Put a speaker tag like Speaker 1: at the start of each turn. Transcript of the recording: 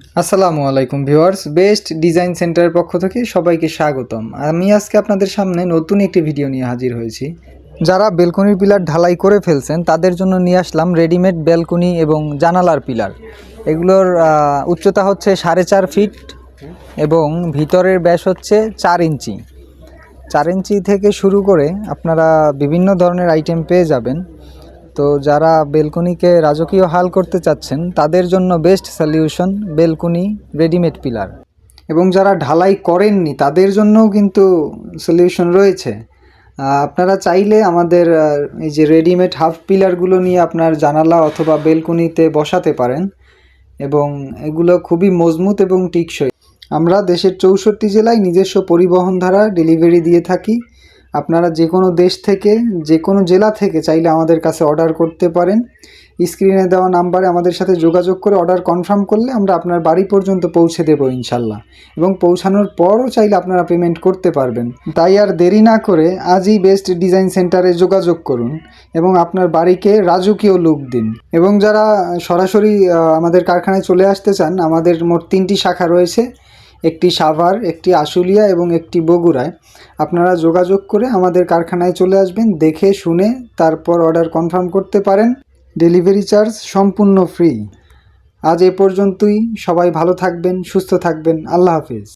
Speaker 1: আসসালামু আলাইকুম viewers, best design সেন্টারের পক্ষ থেকে সবাইকে স্বাগতম। আমি আজকে আপনাদের সামনে নতুন একটি ভিডিও নিয়ে হাজির হয়েছি। যারা বেলকনির পিলার ঢালাই করে ফেলছেন তাদের জন্য নিয়ে আসলাম রেডিমেড বেলকনি এবং জানালার পিলার। এগুলোর উচ্চতা হচ্ছে 4.5 ফিট এবং ভিতরের ব্যাস হচ্ছে 4 ইঞ্চি। 4 ইঞ্চি থেকে শুরু করে আপনারা বিভিন্ন ধরনের আইটেম পেয়ে যাবেন। তো যারা বেলকনিকে রাজকীয় হাল করতে চাচ্ছেন তাদের জন্য best solution balcony readymade pillar, এবং যারা ঢালাই করেননি তাদের জন্যও কিন্তু সলিউশন রয়েছে। আপনারা চাইলে আমাদের এই যে রেডিমেড হাফ পিলারগুলো নিয়ে আপনার জানালা অথবা বেলকনিতে বসাতে পারেন, এবং এগুলো খুবই মজবুত এবং টিকসই। আমরা দেশের 64 জেলায় নিজস্ব পরিবহন দ্বারা ডেলিভারি দিয়ে থাকি। আপনারা যে কোনো দেশ থেকে, যে কোনো জেলা থেকে চাইলে আমাদের কাছে অর্ডার করতে পারেন। স্ক্রিনে দেওয়া নাম্বারে আমাদের সাথে যোগাযোগ করে অর্ডার কনফার্ম করলে আমরা আপনার বাড়ি পর্যন্ত পৌঁছে দেবো ইনশাল্লাহ, এবং পৌঁছানোর পরও চাইলে আপনারা পেমেন্ট করতে পারবেন। তাই আর দেরি না করে আজই বেস্ট ডিজাইন সেন্টারে যোগাযোগ করুন এবং আপনার বাড়িকে রাজকীয় লুক দিন। এবং যারা সরাসরি আমাদের কারখানায় চলে আসতে চান, আমাদের মোট 3টি শাখা রয়েছে, একটি সাভার, একটি আশুলিয়া এবং একটি বগুড়ায়। আপনারা যোগাযোগ করে আমাদের কারখানায় চলে আসবেন, দেখে শুনে তারপর অর্ডার কনফার্ম করতে পারেন। ডেলিভারি চার্জ সম্পূর্ণ ফ্রি। আজ এ পর্যন্তই। সবাই ভালো থাকবেন, সুস্থ থাকবেন। আল্লাহ হাফিজ।